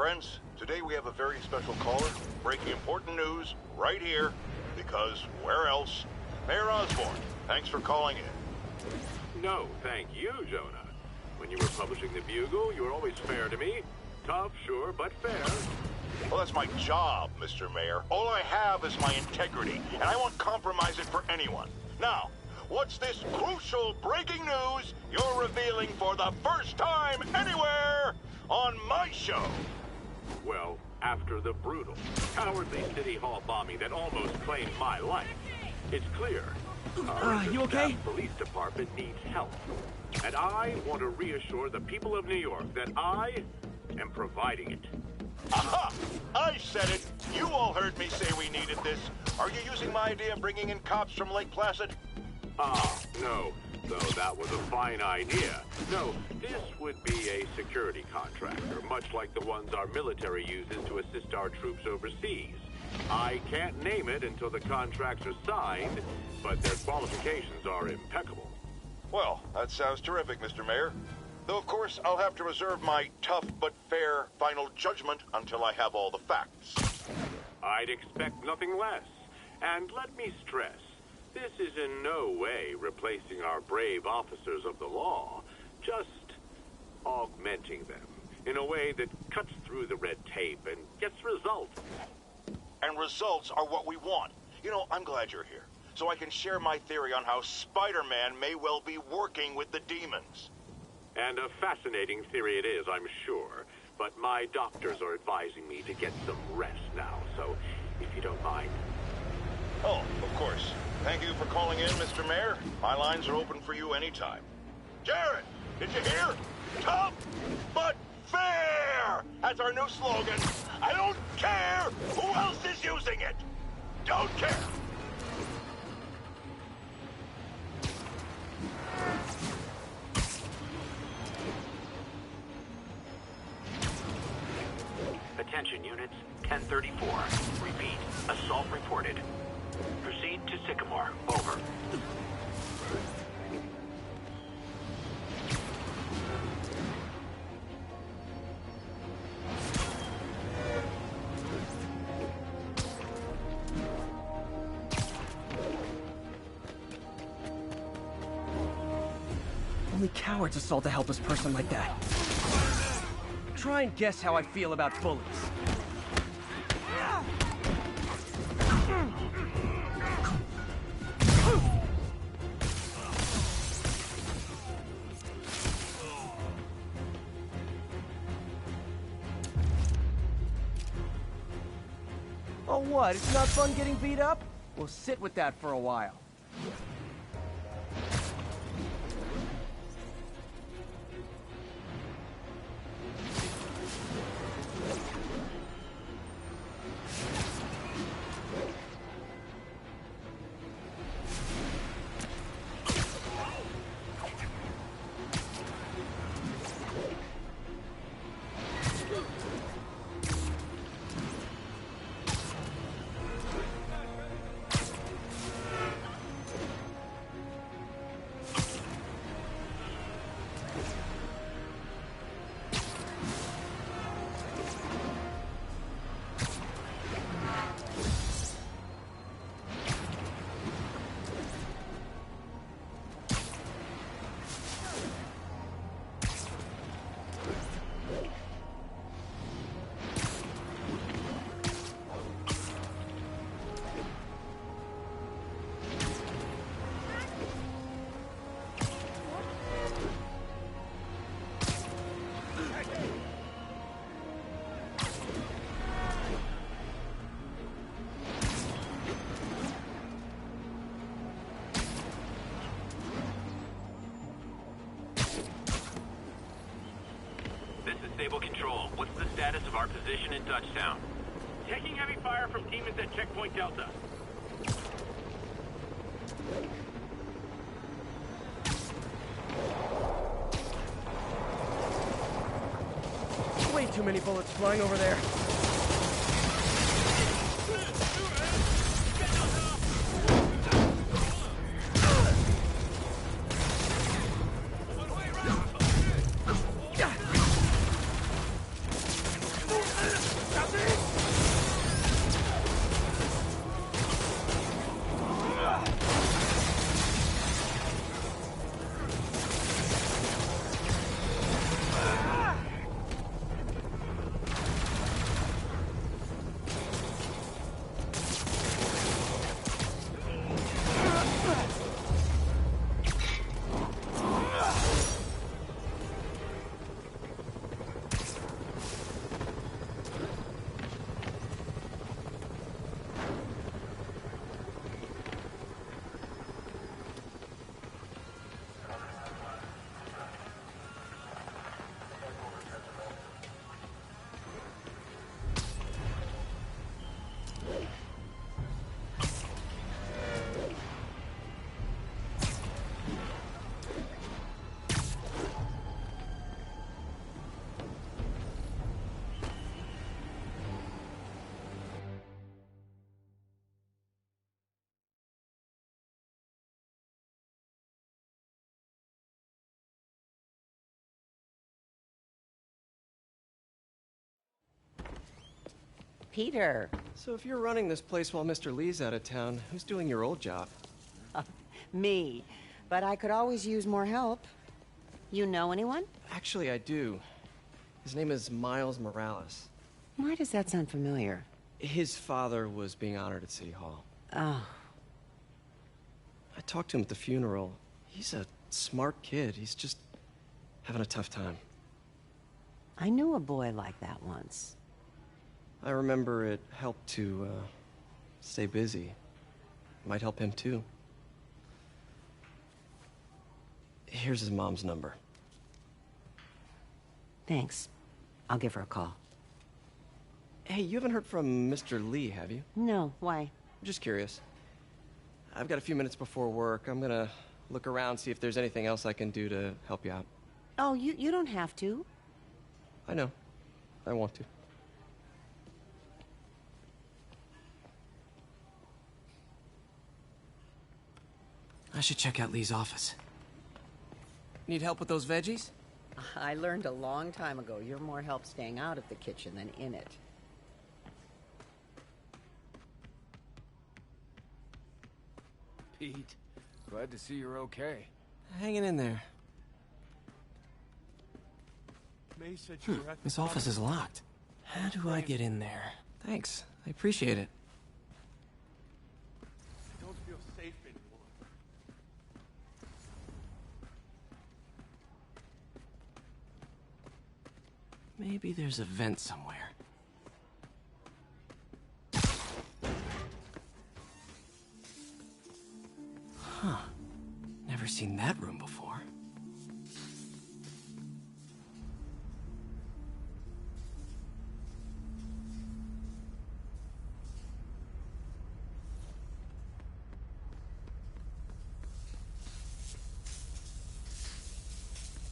Friends, today we have a very special caller, breaking important news right here, because where else? Mayor Osborn, thanks for calling in. No, thank you, Jonah. When you were publishing the Bugle, you were always fair to me. Tough, sure, but fair. Well, that's my job, Mr. Mayor. All I have is my integrity, and I won't compromise it for anyone. Now, what's this crucial breaking news you're revealing for the first time anywhere on my show? Well, after the brutal, cowardly City Hall bombing that almost claimed my life, it's clear our you okay? police department needs help. And I want to reassure the people of New York that I am providing it. Aha! I said it! You all heard me say we needed this. Are you using my idea of bringing in cops from Lake Placid? No. Though that was a fine idea. No, this would be a security contractor, much like the ones our military uses to assist our troops overseas. I can't name it until the contracts are signed, but their qualifications are impeccable. Well, that sounds terrific, Mr. Mayor. Though, of course, I'll have to reserve my tough but fair final judgment until I have all the facts. I'd expect nothing less. And let me stress, this is in no way replacing our brave officers of the law, just augmenting them in a way that cuts through the red tape and gets results. And results are what we want. You know, I'm glad you're here, so I can share my theory on how Spider-Man may well be working with the demons. And a fascinating theory it is, I'm sure. But my doctors are advising me to get some rest now, so if you don't mind. Oh, of course. Thank you for calling in, Mr. Mayor. My lines are open for you anytime. Jared, did you hear? Tough, but fair! That's our new slogan. I don't care who else is using it. Don't care. Attention units, 1034. Repeat, assault reported. Proceed to Sycamore. Over. Only cowards assault a helpless person like that. Try and guess how I feel about bullies. Oh, what? It's not fun getting beat up? We'll sit with that for a while. Stable Control, what's the status of our position in Touchdown? Taking heavy fire from demons at Checkpoint Delta. Way too many bullets flying over there. Peter. So if you're running this place while Mr. Lee's out of town, who's doing your old job? Me. But I could always use more help. You know anyone? Actually, I do. His name is Miles Morales. Why does that sound familiar? His father was being honored at City Hall. Oh. I talked to him at the funeral. He's a smart kid. He's just having a tough time. I knew a boy like that once. I remember it helped to, stay busy. Might help him, too. Here's his mom's number. Thanks. I'll give her a call. Hey, you haven't heard from Mr. Lee, have you? No, why? I'm just curious. I've got a few minutes before work. I'm gonna look around, see if there's anything else I can do to help you out. Oh, you don't have to. I know. I want to. I should check out Lee's office. Need help with those veggies? I learned a long time ago you're more help staying out of the kitchen than in it. Pete, glad to see you're okay. Hanging in there. This office is locked. How do I get in there? Thanks. I appreciate it. I don't feel safe anymore. Maybe there's a vent somewhere. Huh. Never seen that room before.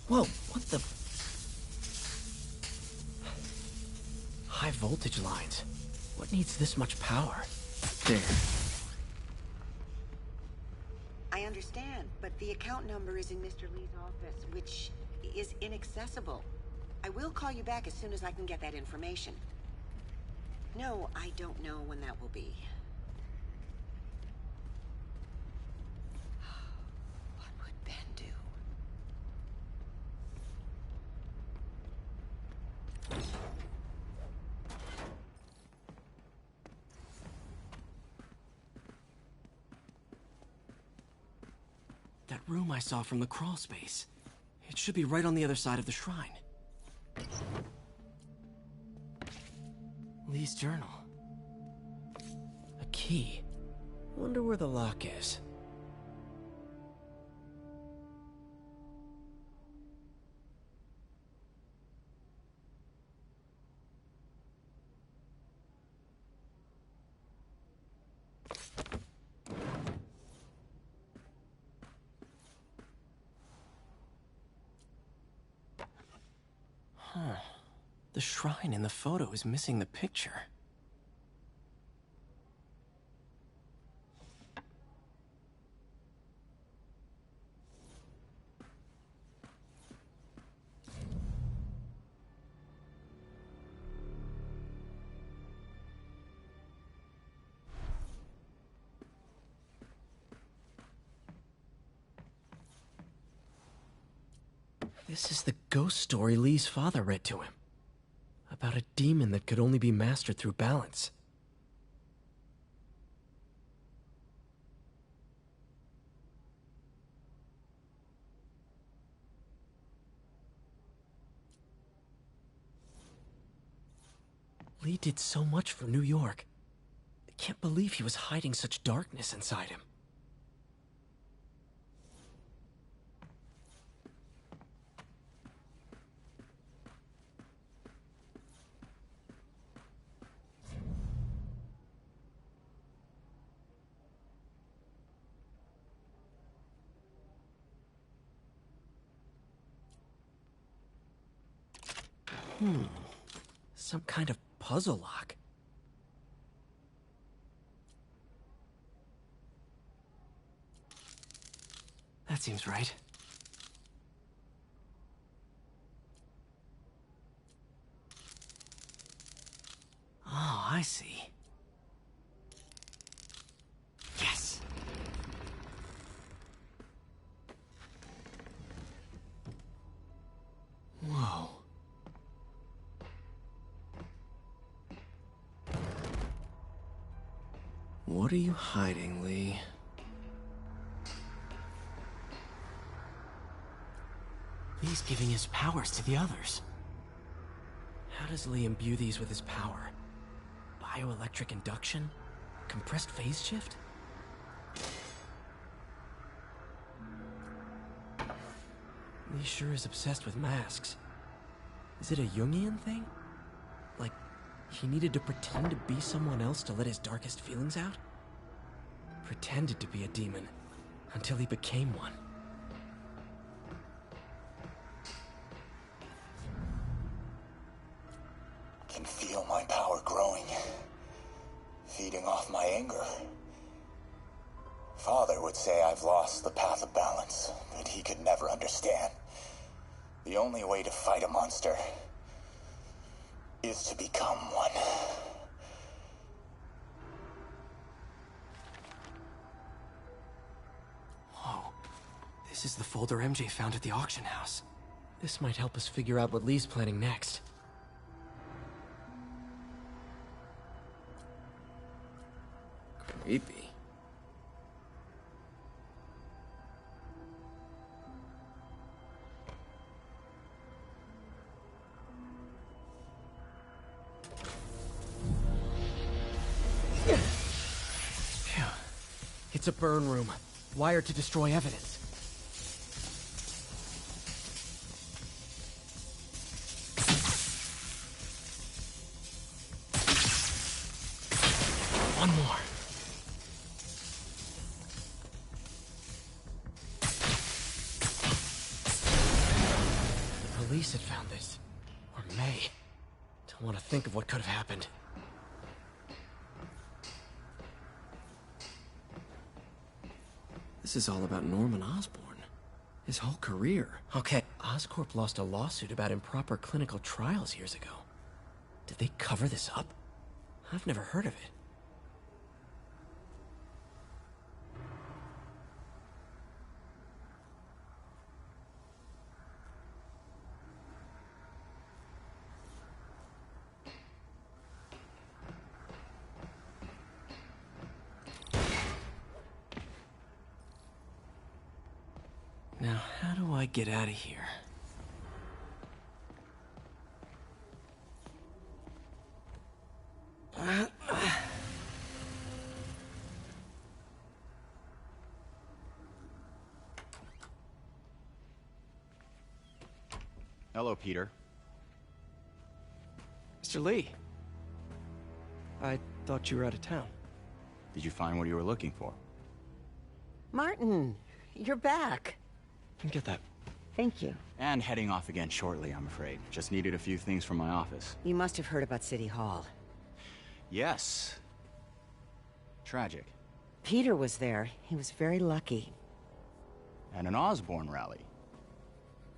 Whoa, what the... High voltage lines. What needs this much power? There. I understand, but the account number is in Mr. Lee's office, which is inaccessible. I will call you back as soon as I can get that information. No, I don't know when that will be. What would Ben do? That room I saw from the crawl space. It should be right on the other side of the shrine. Lee's journal. A key. Wonder where the lock is. Huh. The shrine in the photo is missing the picture. This is the ghost story Lee's father read to him. About a demon that could only be mastered through balance. Lee did so much for New York. I can't believe he was hiding such darkness inside him. Some kind of puzzle lock. That seems right. Oh, I see. Yes! Whoa. What are you hiding, Lee? Lee's giving his powers to the others. How does Lee imbue these with his power? Bioelectric induction? Compressed phase shift? Lee sure is obsessed with masks. Is it a Jungian thing? Like, he needed to pretend to be someone else to let his darkest feelings out? Pretended to be a demon, until he became one. Can feel my power growing, feeding off my anger. Father would say I've lost the path of balance that he could never understand. The only way to fight a monster is to become one. Whoa. This is the folder MJ found at the auction house. This might help us figure out what Lee's planning next. Creepy. Phew. It's a burn room, wired to destroy evidence. One more. The police had found this. Or may. Don't want to think of what could have happened. This is all about Norman Osborn. His whole career. Okay, Oscorp lost a lawsuit about improper clinical trials years ago. Did they cover this up? I've never heard of it. Now, how do I get out of here? Hello, Peter. Mr. Lee. I thought you were out of town. Did you find what you were looking for? Martin, you're back. You can get that. Thank you. And heading off again shortly, I'm afraid. Just needed a few things from my office. You must have heard about City Hall. Yes. Tragic. Peter was there. He was very lucky. And an Osborn rally.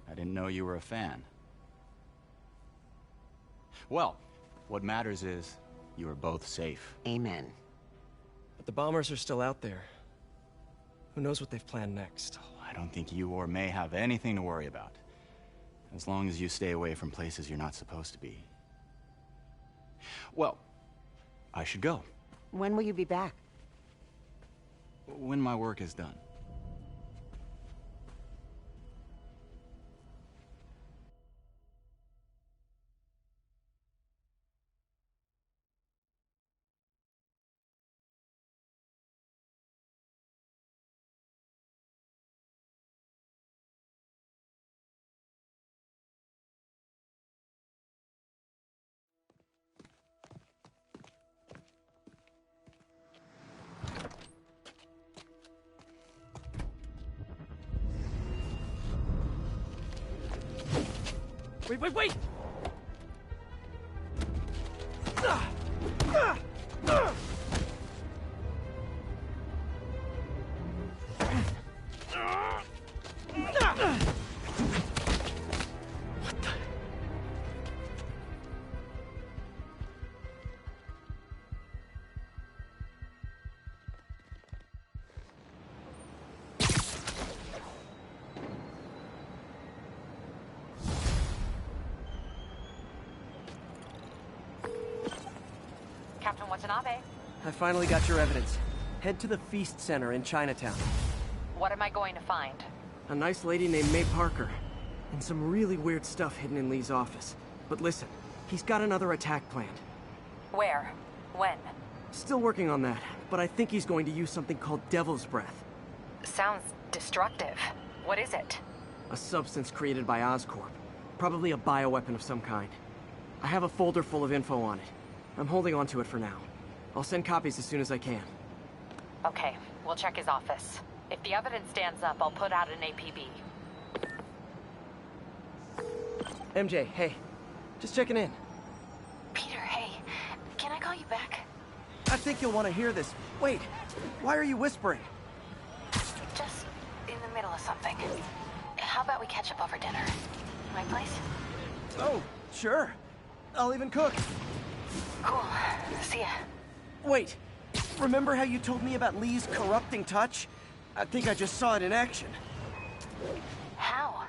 I didn't know you were a fan. Well, what matters is you are both safe. Amen. But the bombers are still out there. Who knows what they've planned next? I don't think you or May have anything to worry about. As long as you stay away from places you're not supposed to be. Well, I should go. When will you be back? When my work is done. Wait! Captain Watanabe. I finally got your evidence. Head to the Feast Center in Chinatown. What am I going to find? A nice lady named May Parker. And some really weird stuff hidden in Lee's office. But listen, he's got another attack planned. Where? When? Still working on that, but I think he's going to use something called Devil's Breath. Sounds destructive. What is it? A substance created by Oscorp. Probably a bioweapon of some kind. I have a folder full of info on it. I'm holding on to it for now. I'll send copies as soon as I can. Okay, we'll check his office. If the evidence stands up, I'll put out an APB. MJ, hey. Just checking in. Peter, hey. Can I call you back? I think you'll want to hear this. Wait, why are you whispering? Just in the middle of something. How about we catch up over dinner? My place? Oh, sure. I'll even cook. Cool. See ya. Wait, remember how you told me about Lee's corrupting touch? I think I just saw it in action. How?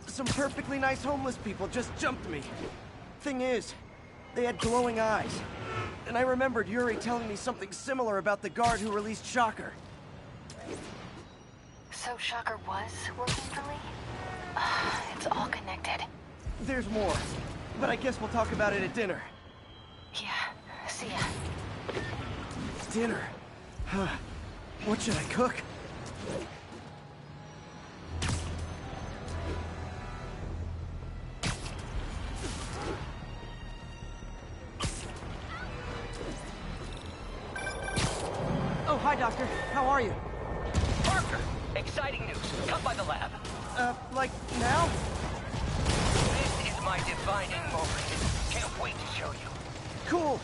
Some perfectly nice homeless people just jumped me. Thing is, they had glowing eyes. And I remembered Yuri telling me something similar about the guard who released Shocker. So Shocker was working for Lee? It's all connected. There's more, but I guess we'll talk about it at dinner. Yeah, see ya. Dinner? Huh. What should I cook? Oh, hi, Doctor. How are you? Parker! Exciting news. Come by the lab. Like now? This is my defining moment. Can't wait to show you. Cool.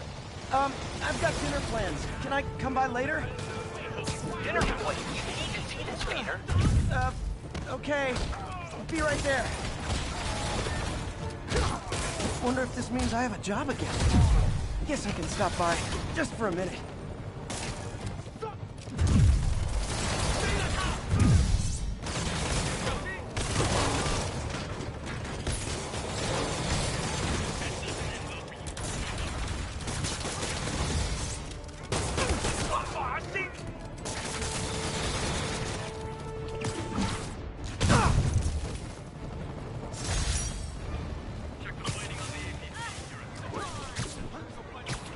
I've got dinner plans. Can I come by later? Dinner plate. You need to see this, Peter. Okay. Be right there. Wonder if this means I have a job again. Guess I can stop by just for a minute.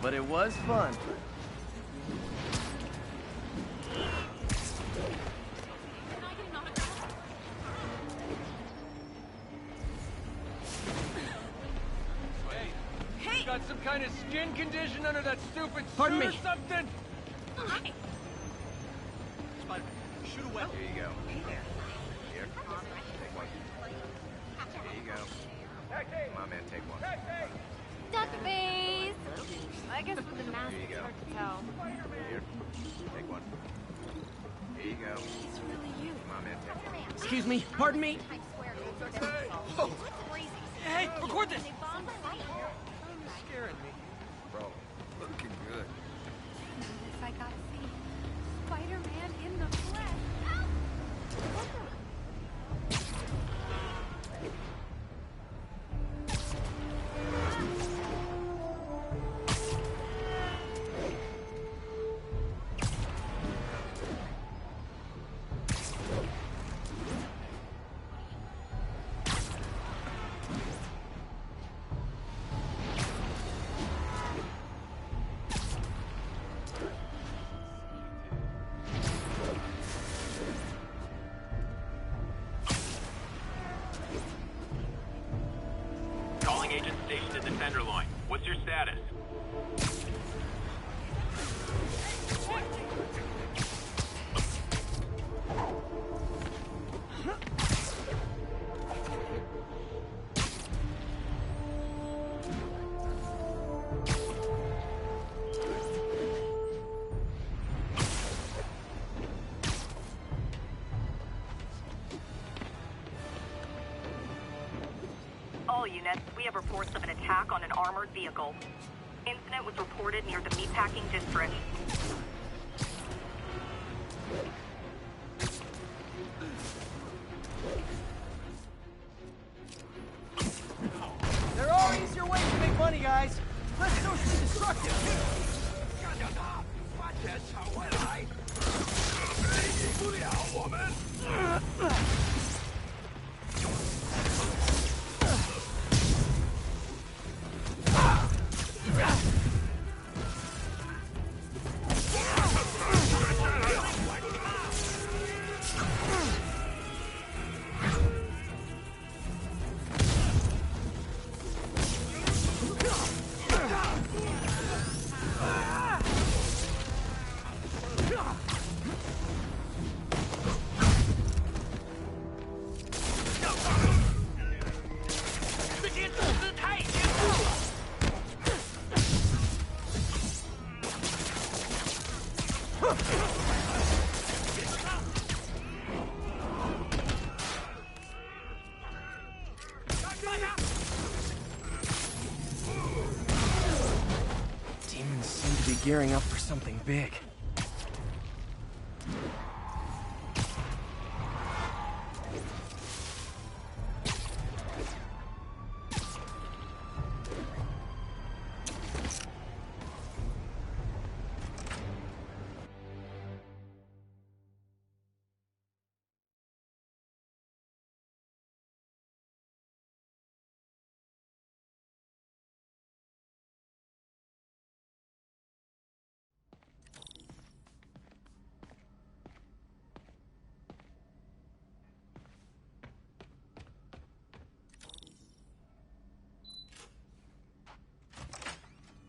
But it was fun. Hey! Got some kind of skin condition under that stupid Pardon suit me. or something? Spider-Man, shoot away. Here you go. Here. Take one. Here you go. Come on, man, take one. Duck face! I guess with the mask Here you it's go. hard to tell. Here. Take one. Here you go. It's really you. Come on, man, take one. Excuse me. Pardon me. I swear Oh. crazy. Hey, record this! They bombed the fight. Scaring me. Bro, looking good. I got to see Spider-Man in the flesh. Calling agent stationed at the Tenderloin. What's your status? All units, we have reports of an attack on an armored vehicle. Incident was reported near the meatpacking district. There are easier ways to make money, guys. Let's socially destructive. gearing up for something big.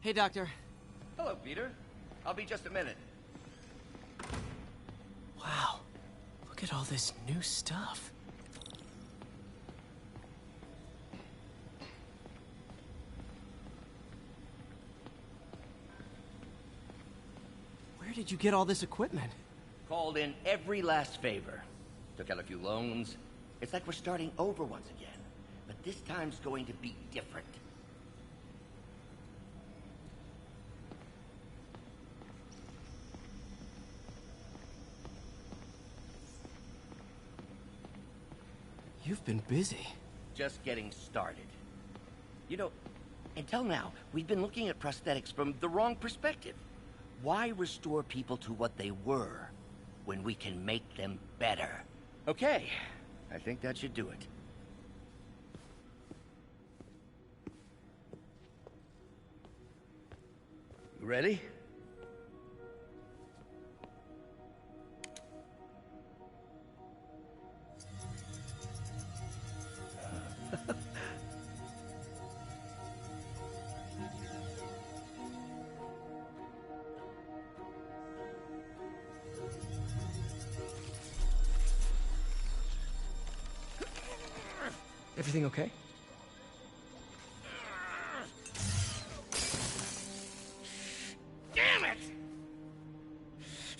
Hey, Doctor. Hello, Peter. I'll be just a minute. Wow. Look at all this new stuff. Where did you get all this equipment? Called in every last favor. Took out a few loans. It's like we're starting over once again. But this time's going to be different. You've been busy. Just getting started. You know, until now, we've been looking at prosthetics from the wrong perspective. Why restore people to what they were when we can make them better? Okay, I think that should do it. You ready? Everything okay? Damn it!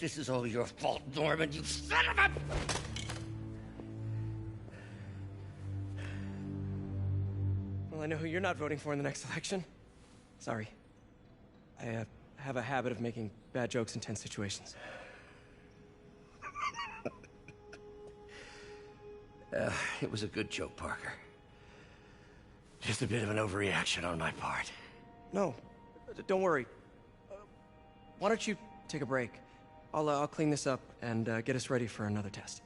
This is all your fault, Norman, you son of a... Well, I know who you're not voting for in the next election. Sorry. I have a habit of making bad jokes in tense situations. It was a good joke, Parker. Just a bit of an overreaction on my part. No, don't worry. Why don't you take a break? I'll clean this up and get us ready for another test.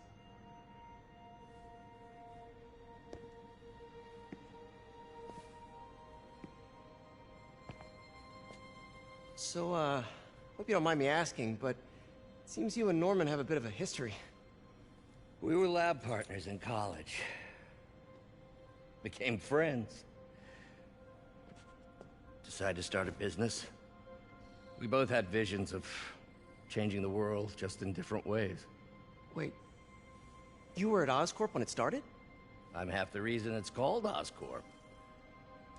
So, hope you don't mind me asking, but it seems you and Norman have a bit of a history. We were lab partners in college. Became friends. Decided to start a business. We both had visions of changing the world, just in different ways. Wait, you were at Oscorp when it started? I'm half the reason it's called Oscorp.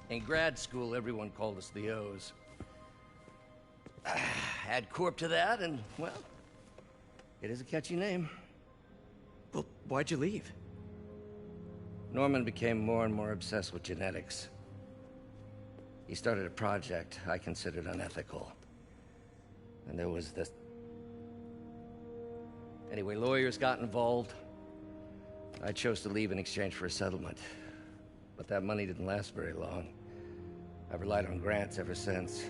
In grad school, everyone called us the O's. Add Corp to that, and, well, it is a catchy name. Well, why'd you leave? Norman became more and more obsessed with genetics. He started a project I considered unethical. And there was this... Anyway, lawyers got involved. I chose to leave in exchange for a settlement. But that money didn't last very long. I've relied on grants ever since.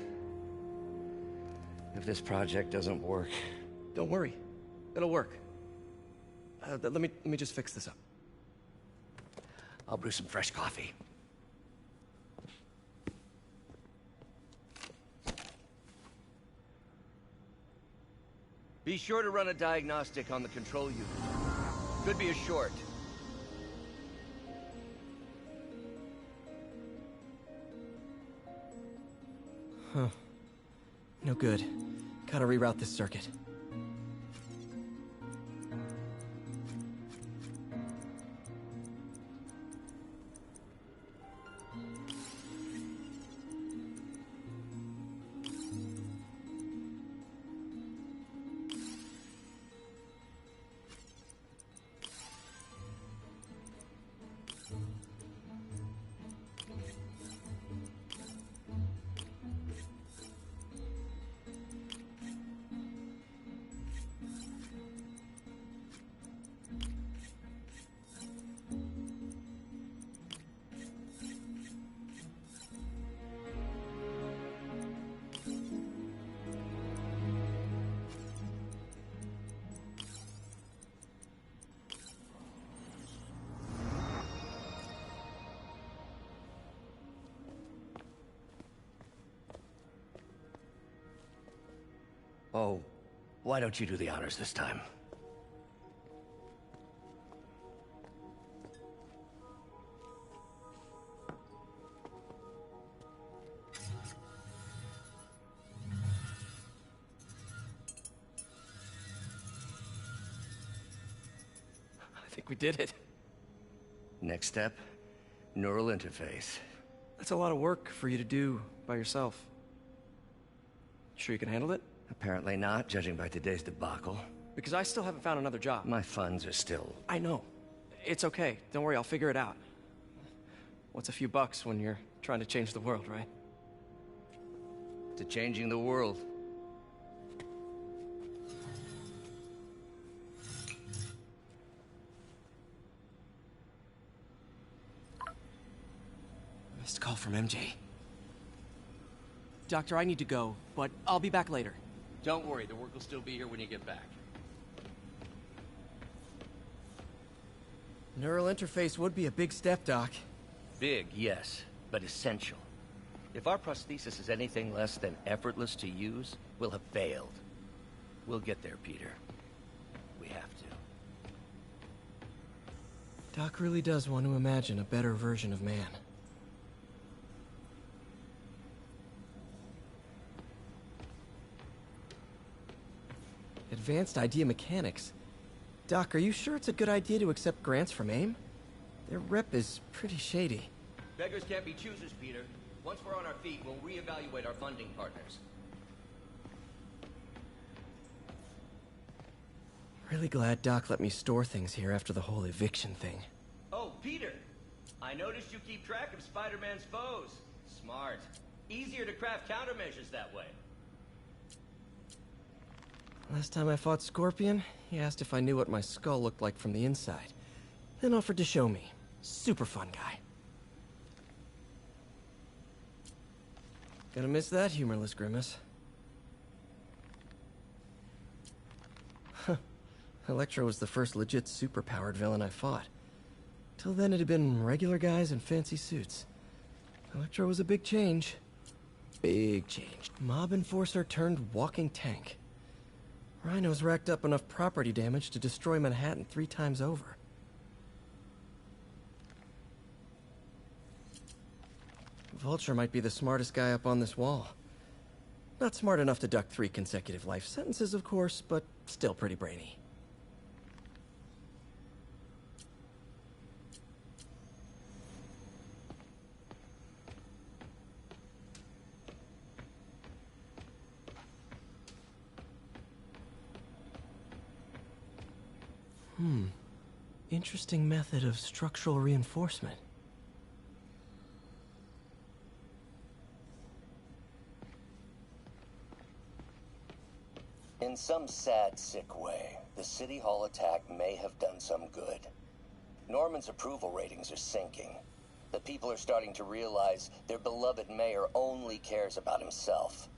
If this project doesn't work... Don't worry. It'll work. Let me just fix this up. I'll brew some fresh coffee. Be sure to run a diagnostic on the control unit. Could be a short. Huh. No good. Gotta reroute this circuit. Oh, why don't you do the honors this time? I think we did it. Next step, neural interface. That's a lot of work for you to do by yourself. Sure you can handle it? Apparently not, judging by today's debacle. Because I still haven't found another job. My funds are still... I know. It's okay. Don't worry, I'll figure it out. What's a few bucks when you're trying to change the world, right? To changing the world. Missed call from MJ. Doctor, I need to go, but I'll be back later. Don't worry, the work will still be here when you get back. Neural interface would be a big step, Doc. Big, yes, but essential. If our prosthesis is anything less than effortless to use, we'll have failed. We'll get there, Peter. We have to. Doc really does want to imagine a better version of man. Advanced idea mechanics. Doc, are you sure it's a good idea to accept grants from AIM? Their rep is pretty shady. Beggars can't be choosers, Peter. Once we're on our feet, we'll reevaluate our funding partners. Really glad Doc let me store things here after the whole eviction thing. Oh, Peter! I noticed you keep track of Spider-Man's foes. Smart. Easier to craft countermeasures that way. Last time I fought Scorpion, he asked if I knew what my skull looked like from the inside. Then offered to show me. Super fun guy. Gonna miss that humorless grimace. Huh. Electro was the first legit super-powered villain I fought. Till then it had been regular guys in fancy suits. Electro was a big change. Big change. Mob enforcer turned walking tank. Rhino's racked up enough property damage to destroy Manhattan 3 times over. Vulture might be the smartest guy up on this wall. Not smart enough to duck 3 consecutive life sentences, of course, but still pretty brainy. Interesting method of structural reinforcement. In some sad, sick way, the City Hall attack may have done some good. Norman's approval ratings are sinking. The people are starting to realize their beloved mayor only cares about himself.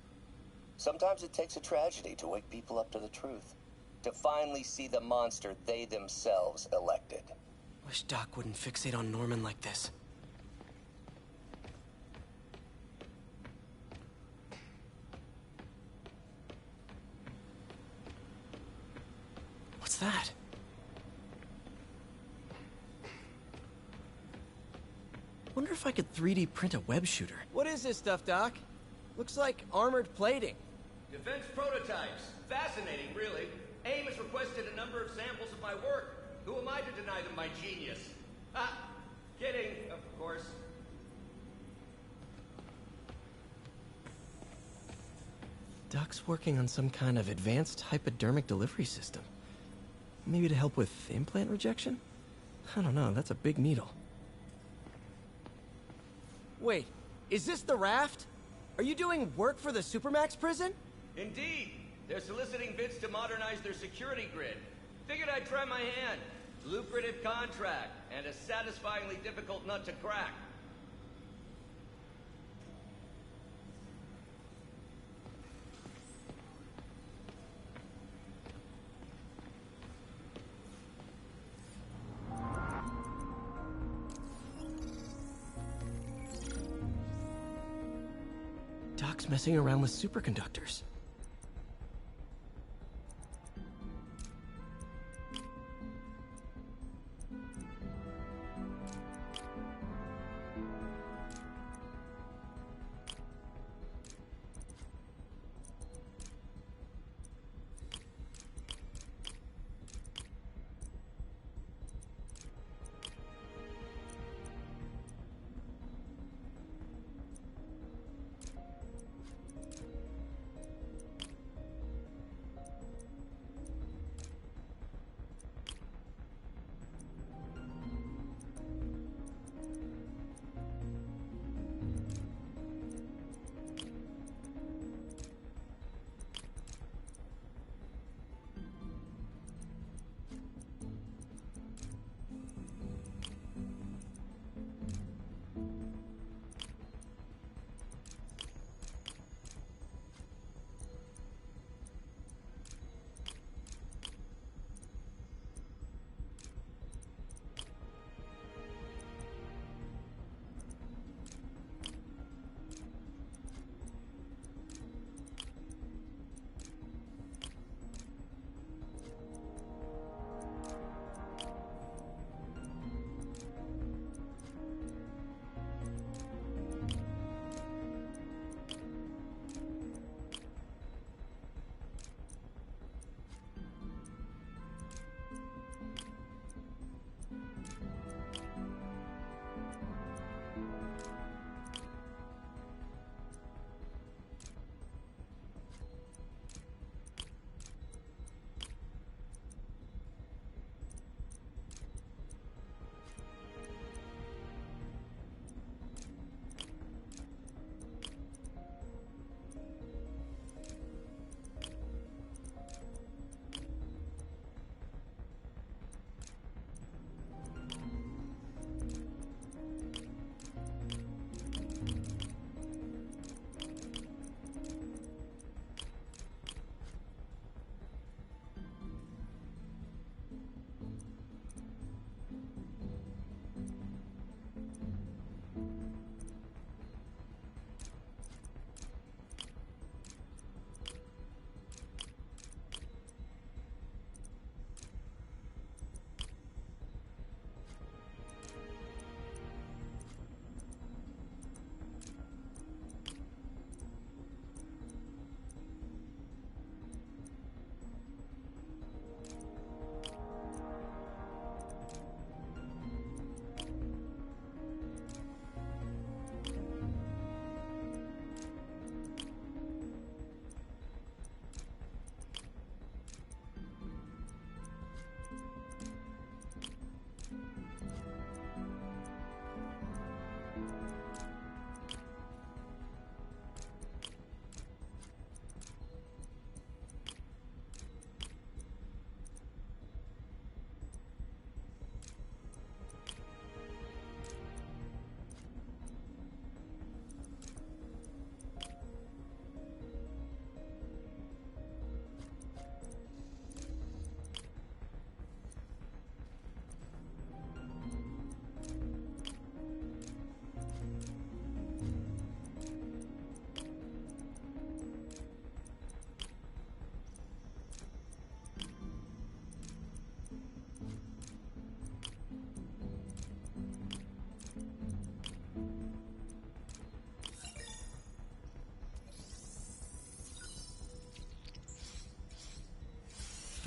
Sometimes it takes a tragedy to wake people up to the truth. To finally see the monster they themselves elected. Wish Doc wouldn't fixate on Norman like this. What's that? Wonder if I could 3D print a web shooter. What is this stuff, Doc? Looks like armored plating. Defense prototypes. Fascinating, really. AIM has requested a number of samples of my work. Who am I to deny them my genius? Ah, kidding, of course. Doc's working on some kind of advanced hypodermic delivery system. Maybe to help with implant rejection? I don't know, that's a big needle. Wait, is this the raft? Are you doing work for the Supermax prison? Indeed. They're soliciting bids to modernize their security grid. Figured I'd try my hand. Lucrative contract, and a satisfyingly difficult nut to crack. Doc's messing around with superconductors.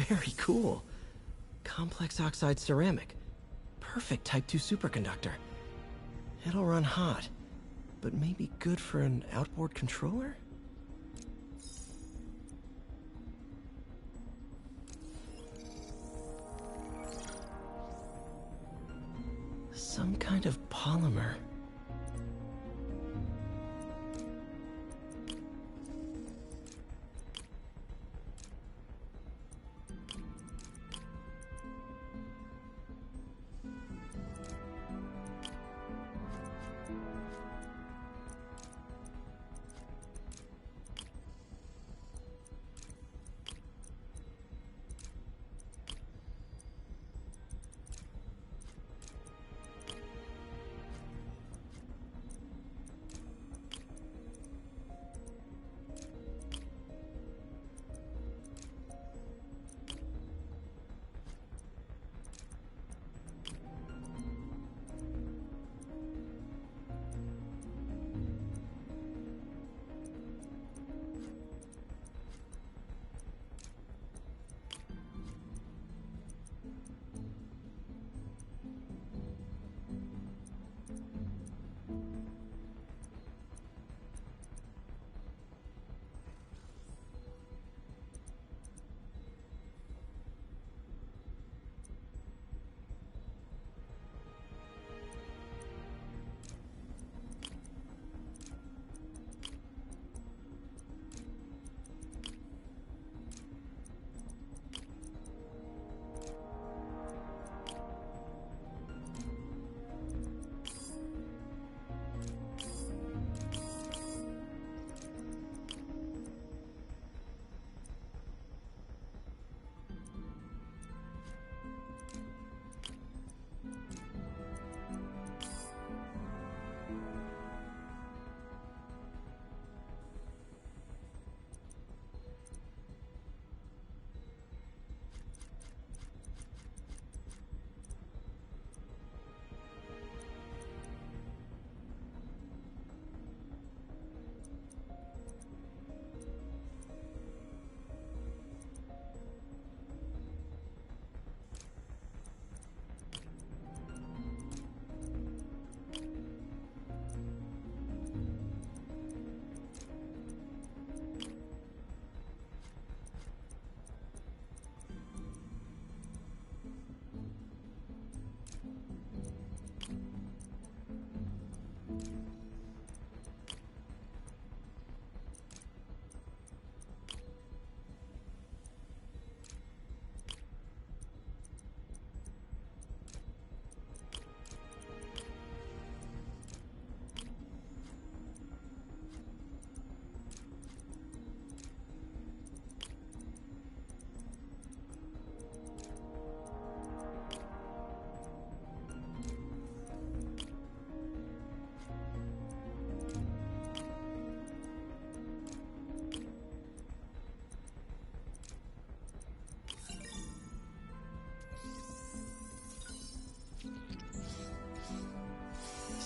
Very cool. Complex oxide ceramic. Perfect Type 2 superconductor. It'll run hot, but maybe good for an outboard controller? Some kind of polymer.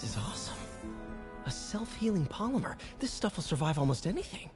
This is awesome. A self-healing polymer. This stuff will survive almost anything.